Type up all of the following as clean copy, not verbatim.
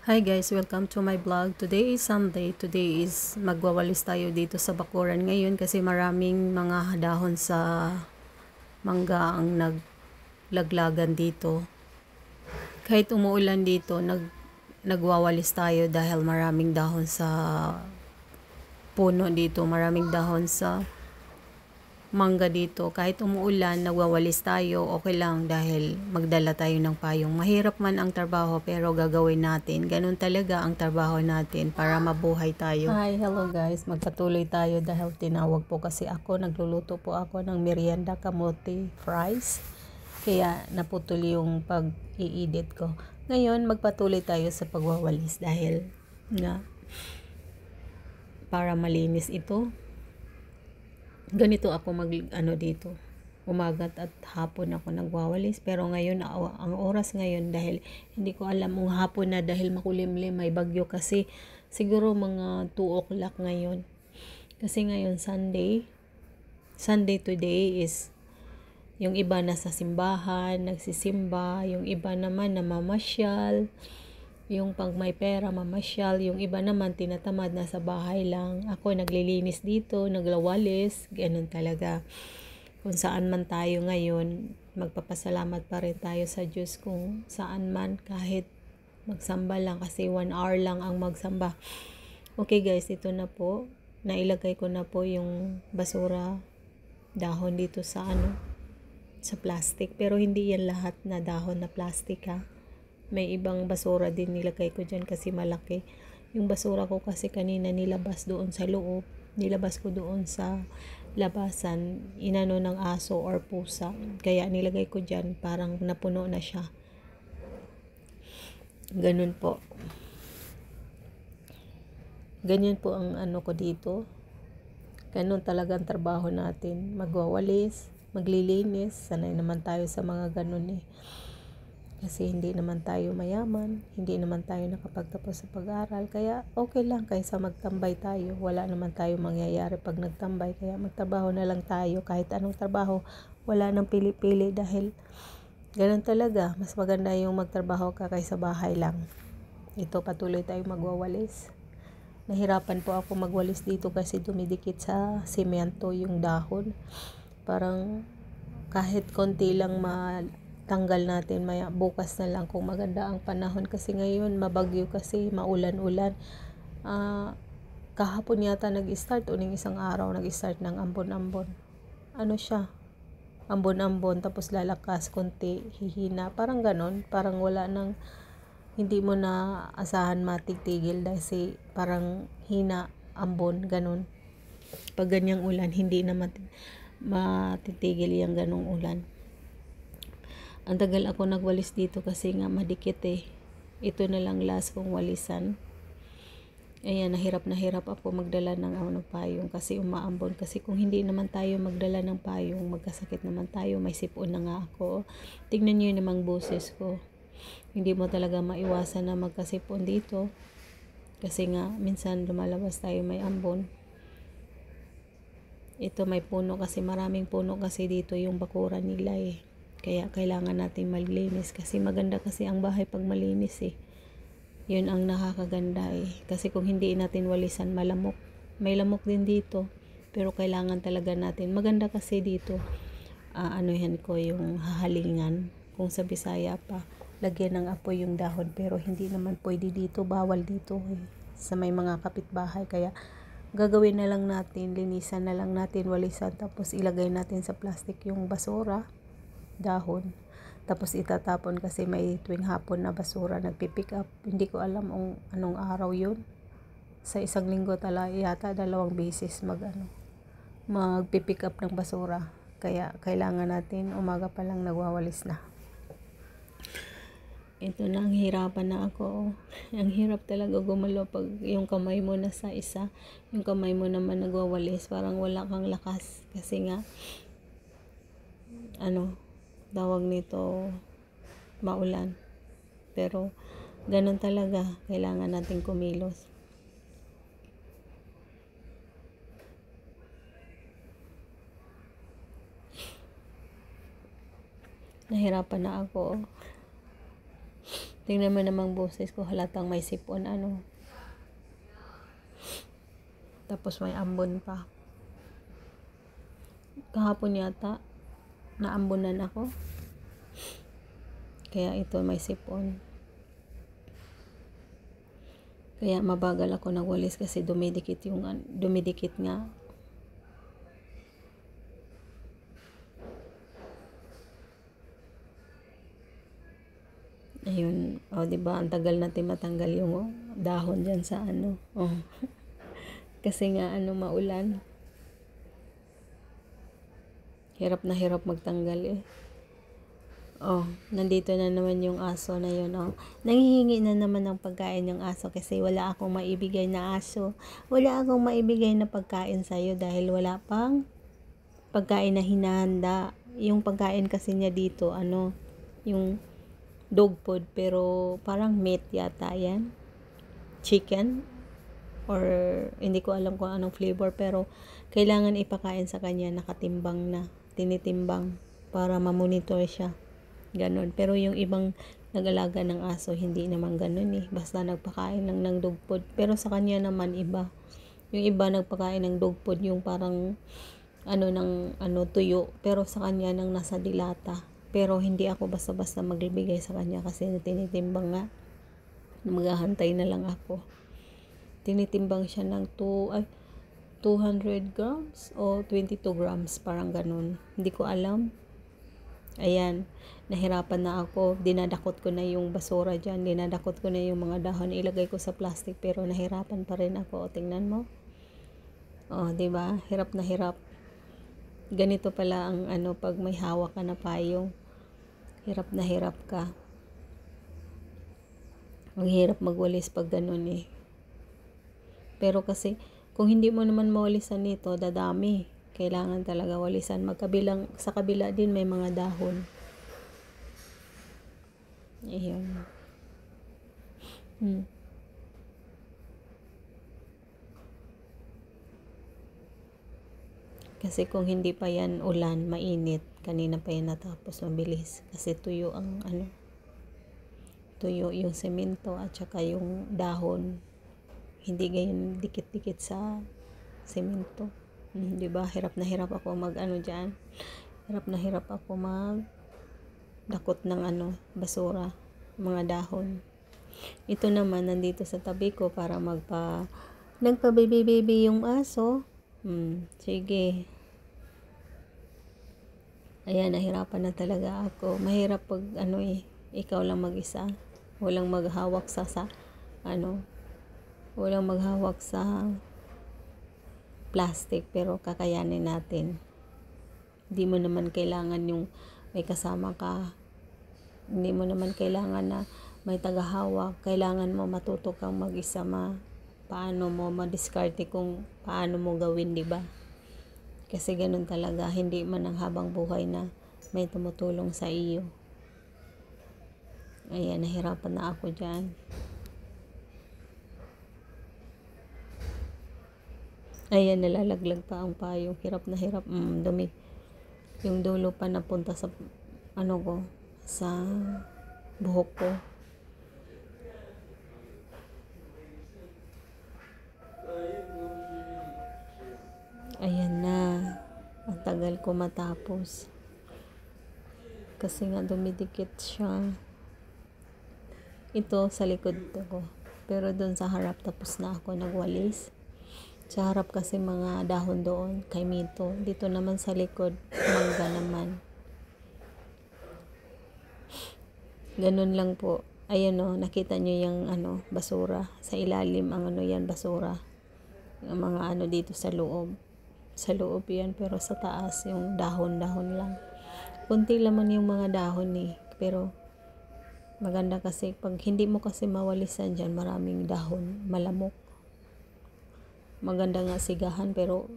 Hi guys, welcome to my vlog. Today is Sunday. Today is magwawalis tayo dito sa bakuran ngayon kasi maraming mga dahon sa mangga ang naglaglagan dito. Kahit umuulan dito, nagwawalis tayo dahil maraming dahon sa puno dito, maraming dahon sa mangga dito. Kahit umuulan, nagwawalis tayo, okay lang dahil magdala tayo ng payong. Mahirap man ang trabaho pero gagawin natin. Ganun talaga ang trabaho natin para mabuhay tayo. Hi, hello guys. Magpatuloy tayo dahil tinawag po kasi ako. Nagluluto po ako ng merienda kamote fries. Kaya naputol yung pag-i-edit ko. Ngayon, magpatuloy tayo sa pagwawalis dahil nga para malinis ito. Ganito ako dito. Umagat at hapon ako nagwawalis. Pero ngayon, ang oras ngayon dahil hindi ko alam kung hapon na dahil makulimlim, may bagyo kasi siguro mga 2 o'clock ngayon. Kasi ngayon Sunday. Sunday today is yung iba nasa simbahan, nagsisimba, yung iba naman namamasyal. Yung pag may pera, mamasyal. Yung iba naman, tinatamad na sa bahay lang. Ako, naglilinis dito, naglawalis. Ganun talaga. Kung saan man tayo ngayon, magpapasalamat pa rin tayo sa Diyos kung saan man. Kahit magsamba lang kasi 1 hour lang ang magsamba. Okay guys, ito na po. Nailagay ko na po yung basura, dahon dito sa sa plastic. Pero hindi yan lahat na dahon na plastic ha. May ibang basura din nilagay ko dyan kasi malaki. Yung basura ko kasi kanina nilabas doon sa loob. Nilabas ko doon sa labasan. Inano ng aso or pusa. Kaya nilagay ko dyan. Parang napuno na siya. Ganun po. Ganyan po ang ko dito. Ganun talagang trabaho natin. Magwawalis, maglilinis. Sanay naman tayo sa mga ganun eh. Kasi hindi naman tayo mayaman, hindi naman tayo nakapagtapos sa pag-aaral, kaya okay lang kaysa magtambay tayo. Wala naman tayo mangyayari pag nagtambay, kaya magtrabaho na lang tayo. Kahit anong trabaho, wala nang pili-pili dahil ganun talaga. Mas maganda yung magtrabaho ka kaysa bahay lang. Ito, patuloy tayo magwawalis. Nahirapan po ako magwalis dito kasi dumidikit sa semento yung dahon. Parang kahit konti lang tanggal natin bukas na lang kung maganda ang panahon kasi ngayon mabagyo kasi maulan-ulan. Kahapon yata nag-start o isang araw nag-start ng ambon-ambon. Siya? Ambon-ambon tapos lalakas konti, hihina. Parang ganon. Parang wala nang hindi mo na asahan matitigil dahil parang hina ambon ganon. Pag ganyang ulan hindi na matitigil yung ganong ulan. Ang tagal ako nagwalis dito kasi nga madikit eh. Ito na lang last kong walisan. Ayan, na hirap ako magdala ng payong kasi umaambon. Kasi kung hindi naman tayo magdala ng payong, magkasakit naman tayo. May sipon na nga ako. Tingnan nyo namang boses ko. Hindi mo talaga maiwasan na magkasipon dito. Kasi nga, minsan lumalabas tayo may ambon. Ito may puno kasi maraming puno kasi dito yung bakuran nila eh. Kaya kailangan natin maglinis kasi maganda kasi ang bahay pag malinis eh. Yun ang nakakaganda eh. Kasi kung hindi natin walisan, malamok. May lamok din dito. Pero kailangan talaga natin. Maganda kasi dito. Yan ko yung hahalingan. Kung sa Bisaya pa, lagyan ng apoy yung dahon. Pero hindi naman pwede dito. Bawal dito eh. Sa may mga kapitbahay. Kaya gagawin na lang natin. Linisan na lang natin. Walisan. Tapos ilagay natin sa plastic yung basura. Dahon. Tapos itatapon kasi may tuwing hapon na basura nagpipick up. Hindi ko alam anong araw yun. Sa isang linggo yata 2 beses magpipick up ng basura. Kaya kailangan natin umaga pa lang nagwawalis na. Ito na, ang hirapan na ako. Ang hirap talaga gumalaw pag yung kamay mo nasa isa. Yung kamay mo naman nagwawalis. Parang wala kang lakas. Kasi nga tawag nito maulan. Pero ganun talaga, kailangan natin kumilos. Nahirapan na ako. Tingnan mo namang boses ko, halatang may sipon, ano. Tapos may ambon pa. Kahapon yata, naambunan ako. Kaya ito may sipon. Kaya mabagal ako nagwalis kasi dumidikit nga. Ayun, diba, ang tagal natin matanggal yung dahon dyan sa ano. Kasi nga maulan. Hirap na hirap magtanggal eh. Nandito na naman yung aso na yun. Nanghihingi na naman ng pagkain yung aso kasi wala akong maibigay na aso. Wala akong maibigay na pagkain sa'yo dahil wala pang pagkain na hinahanda. Yung pagkain kasi niya dito, yung dog food, pero parang meat yata yan. Chicken. Or hindi ko alam kung anong flavor, pero kailangan ipakain sa kanya nakatimbang na, tinitimbang para mamonitor siya. Ganon. Pero yung ibang nag-alaga ng aso, hindi naman ganon eh. Basta nagpakain lang ng dog food. Pero sa kanya naman iba. Yung iba nagpakain ng dog food, yung parang tuyo. Pero sa kanya nang nasa dilata. Pero hindi ako basta-basta magbibigay sa kanya kasi tinitimbang nga. Maghahantay na lang ako. Tinitimbang siya ng 200 grams o 22 grams. Parang ganon. Hindi ko alam. Ayan, nahirapan na ako. Dinadakot ko na yung basura dyan. Dinadakot ko na yung mga dahon. Ilagay ko sa plastic pero nahirapan pa rin ako. Tingnan mo. Diba? Hirap na hirap. Ganito pala ang pag may hawak ka na payong. Hirap na hirap ka. Ang hirap magwalis pag ganun eh. Pero kasi, kung hindi mo naman mawalisan nito, dadami. Kailangan talaga walisan. Sa kabila din may mga dahon. Ayan. Kasi kung hindi pa yan ulan, mainit. Kanina pa yan natapos, mabilis. Kasi tuyo tuyo yung semento at saka yung dahon. Hindi gayon dikit-dikit sa semento. Diba? Hirap na hirap ako dyan. Hirap na hirap ako dakot ng basura, mga dahon. Ito naman nandito sa tabi ko para nagpa-baby yung aso. Sige. Ayan, nahirapan na talaga ako. Mahirap pag ikaw lang mag-isa. Walang maghawak walang maghawak sa plastic, pero kakayanin natin. Hindi mo naman kailangan yung may kasama ka. Hindi mo naman kailangan na may tagahawak. Kailangan mo matuto kang mag-isa paano mo madiskarte kung paano mo gawin, di ba? Kasi ganun talaga, hindi man ang habang buhay na may tumutulong sa iyo. Ayan, nahirapan na ako dyan. Ayan, nalalaglag pa ang payong. Hirap na hirap. Dumi. Yung dulo pa napunta sa sa buhok ko. Ayan na. Ang tagal ko matapos. Kasi nga dumidikit siya. Ito sa likod ko. Pero doon sa harap tapos na ako nagwalis. Sa harap kasi mga dahon doon kay Mito. Dito naman sa likod, mangga naman. Ganun lang po. Ayun nakita nyo yung basura. Sa ilalim ang yan, basura. Yung mga dito sa loob. Sa loob yan, pero sa taas yung dahon-dahon lang. Kunti laman yung mga dahon pero maganda kasi pag hindi mo kasi mawalisan dyan, maraming dahon, malamok. Maganda nga sigahan pero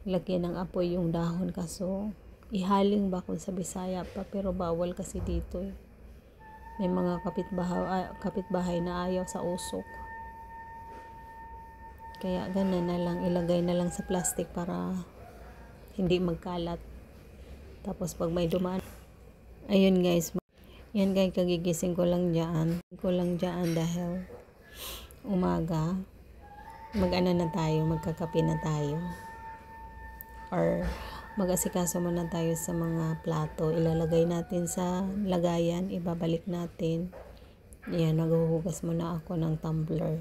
lagyan ng apoy yung dahon, kaso ihaling ba kung sa Bisaya pa, pero bawal kasi dito eh. May mga kapitbahay na ayaw sa usok. Kaya ganun na lang, ilagay na lang sa plastic para hindi magkalat. Tapos pag may dumaan, ayun guys, Yan guys, kagigising ko lang dyan. Dahil umaga. Mag-ano na tayo, magkakape na tayo. Or mag-asikaso muna tayo sa mga plato. Ilalagay natin sa lagayan, ibabalik natin. Yan, maghuhugas muna ako ng tumbler.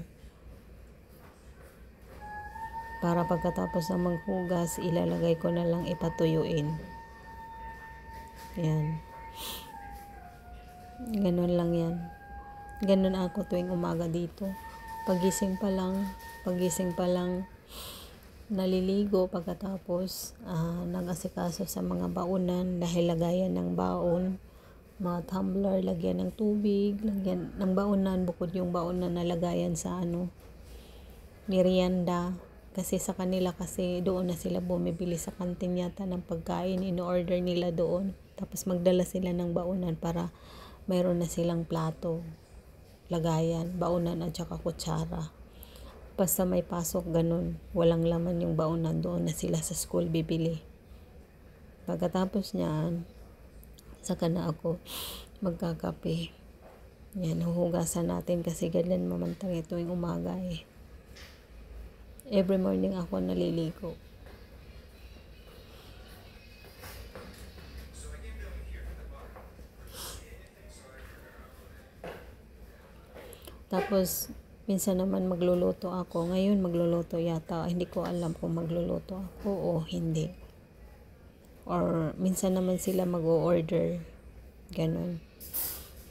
Para pagkatapos ng maghugas, ilalagay ko na lang ipatuyuin. Yan. Ganun lang yan. Ganun ako tuwing umaga dito. Pagising pa lang, naliligo pagkatapos nag-asikaso sa mga baonan dahil lagayan ng baon, mga tumbler, lagyan ng tubig, lagyan ng baonan, bukod yung baonan na lagayan sa merienda. Kasi sa kanila, kasi doon na sila bumibili sa kantin yata ng pagkain, in-order nila doon. Tapos magdala sila ng baonan para mayroon na silang plato, lagayan, baonan at saka kutsara. Basta may pasok, ganun. Walang laman yung baonan, doon na sila sa school bibili. Pagkatapos niyan, saka na ako magkakape. Yan, huhugasan natin kasi ganyan mamantang tuwing umaga eh. Every morning ako naliligo. Tapos, minsan naman magluluto ako. Ngayon magluluto yata. Hindi ko alam kung magluluto ako o hindi. Or, minsan naman sila mag-o-order. Ganon.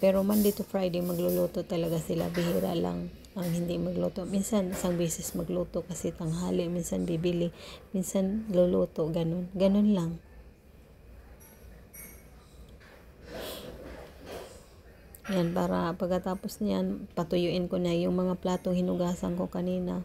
Pero Monday to Friday magluluto talaga sila. Bihira lang ang hindi magluto. Minsan, isang beses magluto kasi tanghali. Minsan bibili. Minsan luluto. Ganon. Ganon lang. Yan, para pagkatapos niyan, patuyuin ko na yung mga platong hinugasan ko kanina.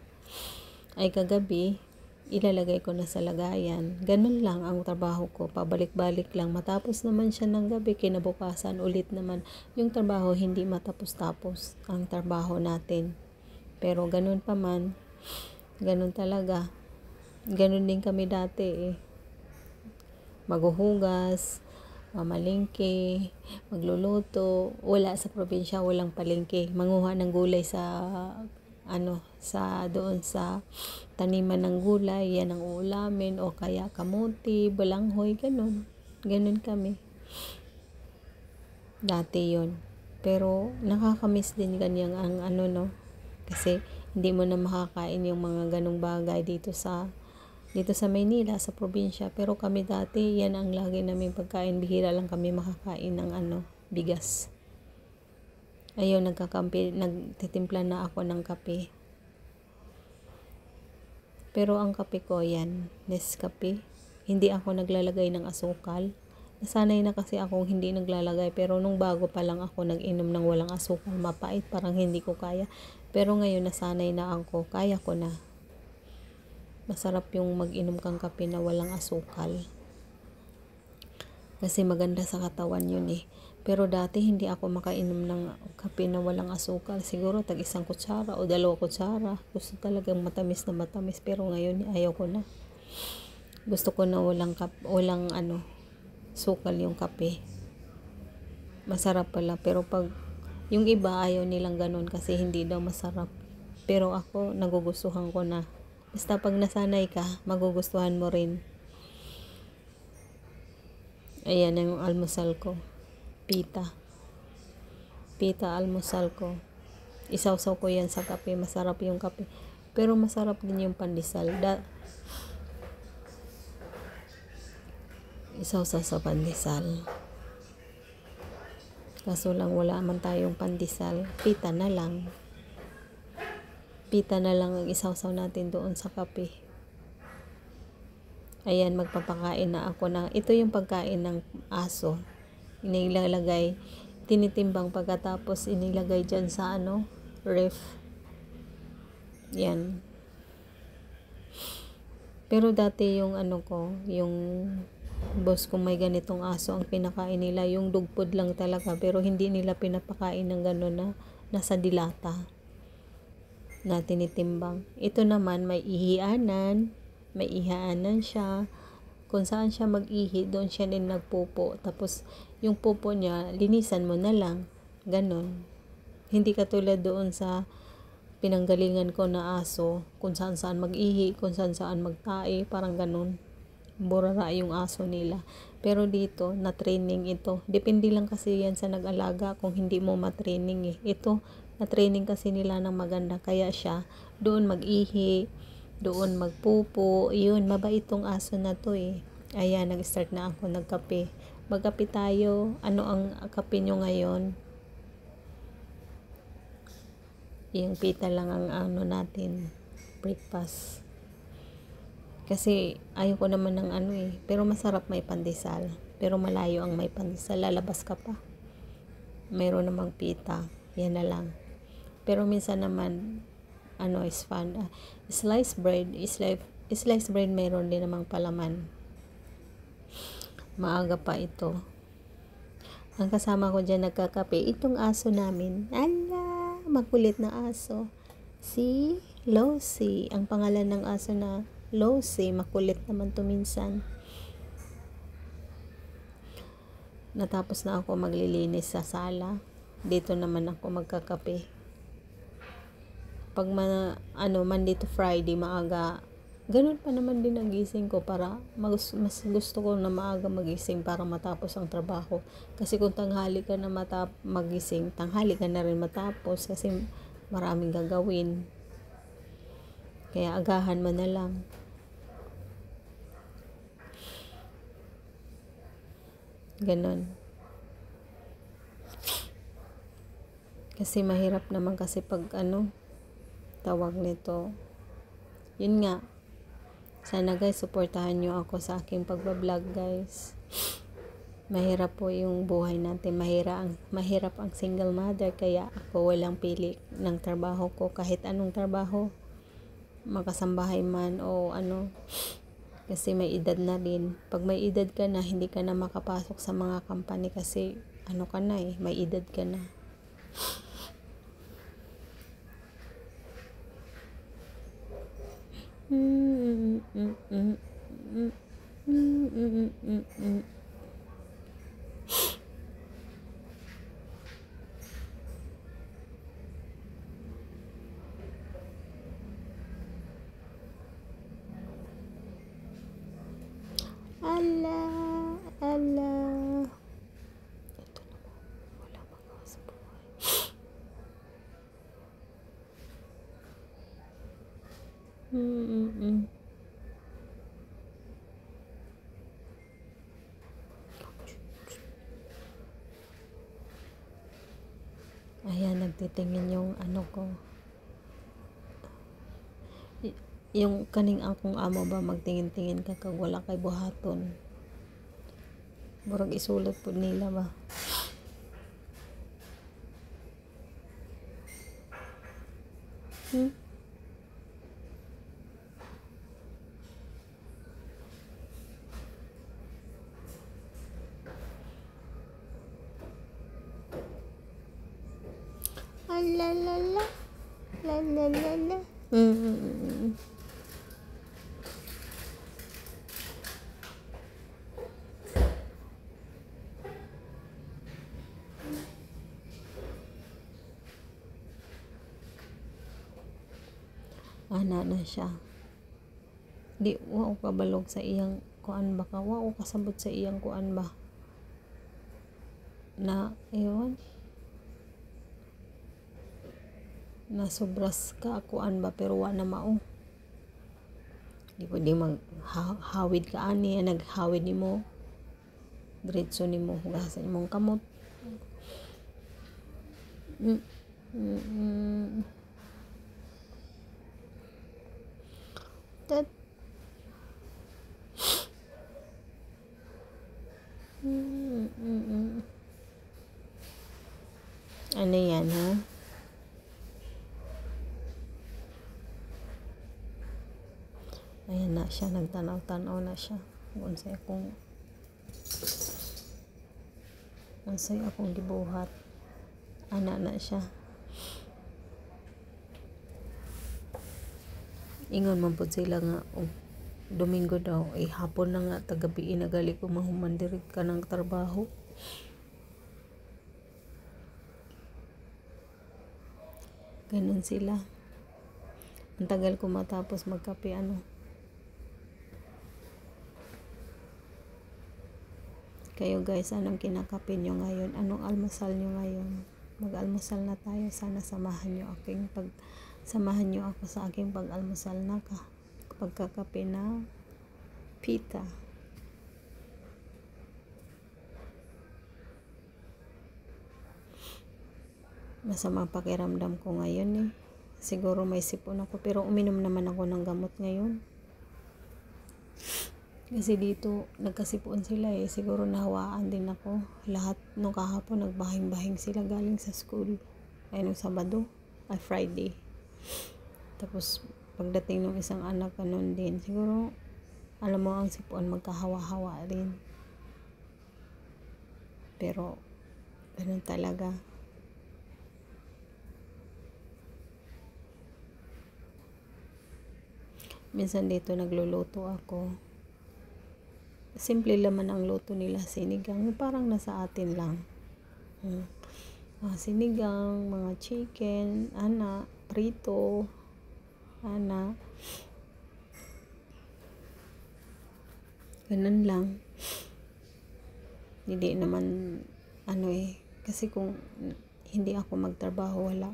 Ay kagabi, ilalagay ko na sa lagayan. Ganun lang ang trabaho ko, pabalik-balik lang. Matapos naman siya ng gabi, kinabukasan ulit naman. Yung trabaho hindi matapos-tapos ang trabaho natin. Pero ganun pa man, ganun talaga. Ganun din kami dati eh. Maghuhugas, mamalingke, magluluto. Wala sa probinsya, walang palengke. Manguha ng gulay doon sa taniman ng gulay, yan ang uulamin, o kaya kamuti, balanghoy, ganun. Ganun kami. Dati yon. Pero nakakamiss din ganyan ang kasi hindi mo na makakain yung mga ganung bagay dito sa Maynila, sa probinsya. Pero kami dati, yan ang lagi naming pagkain. Bihira lang kami makakain ng bigas. Ayaw, nagtitimpla na ako ng kape. Pero ang kape ko, yan, Nescafe. Hindi ako naglalagay ng asukal. Nasanay na kasi akong hindi naglalagay. Pero nung bago pa lang ako nag-inom ng walang asukal, mapait, parang hindi ko kaya. Pero ngayon, nasanay na ako, kaya ko na. Masarap yung mag-inom kang kape na walang asukal. Kasi maganda sa katawan yun eh. Pero dati hindi ako makainom ng kape na walang asukal. Siguro tag 1 kutsara o 2 kutsara. Gusto talagang matamis na matamis. Pero ngayon ayaw ko na. Gusto ko na walang sukal yung kape. Masarap pala. Pero pag yung iba ayaw nilang ganun kasi hindi daw masarap. Pero ako nagugustuhan ko na. Basta pag nasanay ka, magugustuhan mo rin. Ayan yung almusal ko. Pita almusal ko. Isawsaw ko yan sa kape. Masarap yung kape. Pero masarap din yung pandesal. Isawsaw sa pandesal. Kaso lang wala man tayong pandesal. Pita na lang ang isawsaw natin doon sa kape. Ayan, magpapakain na ako ng, ito yung pagkain ng aso. Inilalagay, tinitimbang pagkatapos inilagay dyan sa ref. Yan. Pero dati yung yung boss ko may ganitong aso, ang pinakain nila yung dugpod lang talaga, pero hindi nila pinapakain ng gano'n na nasa dilata na tinitimbang. Ito naman may ihaanan siya, Kung saan siya mag-ihi, doon siya din nagpupo. Tapos, yung pupo niya, linisan mo na lang. Ganon. Hindi katulad doon sa pinanggalingan ko na aso, kung saan saan mag-ihi, kung saan saan magtae, parang ganon. Burara yung aso nila. Pero dito, na-training ito. Depende lang kasi yan sa nag-alaga kung hindi mo ma-training eh. Ito, na-training kasi nila ng maganda. Kaya siya, doon mag-ihi, doon magpupo. Yun, mabait tong aso na to eh. Ayan, nag-start na ako nagkape. Magkape tayo. Ano ang kape nyo ngayon? Yung pita lang ang ano natin, breakfast. Kasi ayoko naman ng ano eh. Pero masarap may pandesal. Pero malayo ang may pandesal. Lalabas ka pa. Mayroon namang pita. Yan na lang. Pero minsan naman, ano is fun. Sliced bread. Sliced bread mayroon din namang palaman. Maaga pa ito. Ang kasama ko dyan nagkakape. Itong aso namin. Ala, makulit na aso. Si Losi. Ang pangalan ng aso na Losi. Makulit naman to minsan. Natapos na ako maglilinis sa sala. Dito naman ako magkakape. Pag Monday to Friday, maaga. Ganun pa naman din ang gising ko para mas gusto ko na maaga magising para matapos ang trabaho. Kasi kung tanghali ka na magising, tanghali ka na rin matapos kasi maraming gagawin. Kaya agahan mo na lang. Ganon. Kasi mahirap naman kasi pag tawag nito. Yun nga. Sana guys, suportahan nyo ako sa aking pagbablog guys. Mahirap po yung buhay natin. Mahirap ang single mother. Kaya ako walang pili ng trabaho ko. Kahit anong trabaho. Makasambahay man o ano. Kasi may edad na rin. Pag may edad ka na, hindi ka na makapasok sa mga company. Kasi ano ka na eh. May edad ka na. Ala, ala. Ito naman, wala mga sa buhay. Ayan, nagtitingin yung ano ko. Yung kaning akong amo ba magtingin-tingin ka kag wala kay buhaton. Murag isulat po nila ba. La la la la la la la. Ana na siya. Di wa ko kabalog sa iyang kuan ba ka, wa ko kasabot sa iyang kuan ba na ewan na sobras ka kuan ba pero wa na mao. Di pwede hawid ka ani, naghawid nimo diretso nimo hugasan imong kamot. That ano yan ha? Ayan na siya, nagtanaw-tanaw na siya. Unsay akong gibuhat. Ana na siya. Ingon man pud sila nga Domingo daw, hapon na nga, tagabi inagali ko mahuman diri ka ng trabaho. Ganun sila. Ang tagal ko matapos magkape, Kayo guys, anong kinakape nyo ngayon? Anong almusal nyo ngayon? Mag-almusal na tayo. Sana samahan nyo ako sa aking pag-almusal na pagkakape na pita. Masama pakiramdam ko ngayon Siguro may sipon ako, pero uminom naman ako ng gamot ngayon. Kasi dito, nagkasipon sila Siguro nahawaan din ako. Lahat nung kahapon, nagbahing-bahing sila galing sa school. Nung Sabado, Friday. Tapos, pagdating ng isang anak, ganun din. Siguro, alam mo, ang sipon, magkahawa-hawa rin. Pero, ganun talaga. Minsan dito, nagluluto ako. Simple laman ang luto nila, sinigang. Parang nasa atin lang. Sinigang, mga chicken, prito, ganun lang. Hindi naman, kasi kung hindi ako magtrabaho, wala.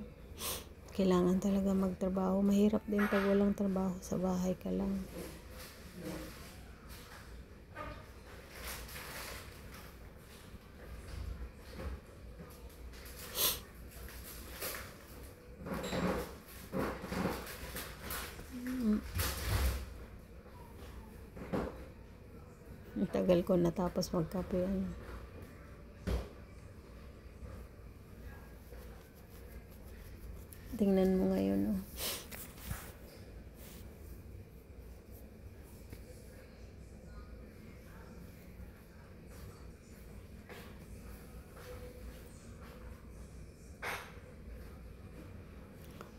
Kailangan talaga magtrabaho. Mahirap din pag walang trabaho, sa bahay ka lang. Ang tagal ko natapos magkape. Tingnan mo ngayon.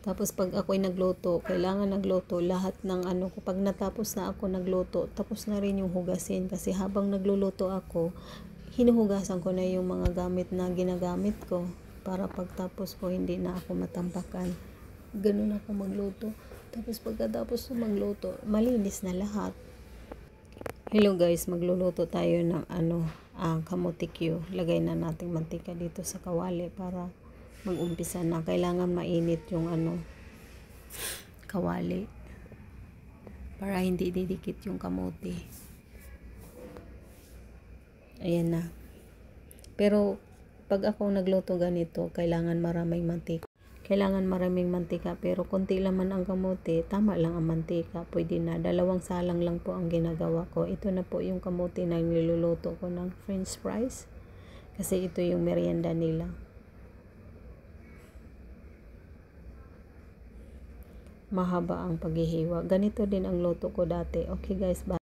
Tapos pag ako'y nagluto, kailangan nagluto lahat ng pag natapos na ako nagluto, tapos na rin yung hugasin. Kasi habang nagluluto ako, hinuhugasan ko na yung mga gamit na ginagamit ko. Para pagtapos ko, hindi na ako matampakan. Ganun ako magluto. Tapos pagkatapos na magluto, malinis na lahat. Hello guys, magluluto tayo ng kamote Q. Lagay na natin mantika dito sa kawali para mag-umpisa na. Kailangan mainit yung kawali para hindi didikit yung kamote. Ayan na. Pero pag ako nagluto ganito, kailangan maraming mantika. Pero konti laman ang kamote, tama lang ang mantika, pwede na. 2 salang lang po ang ginagawa ko. Ito na po yung kamote na niluluto ko ng french fries. Kasi ito yung merienda nila. Mahaba ang paghihiwa. Ganito din ang luto ko dati. Okay guys, bye.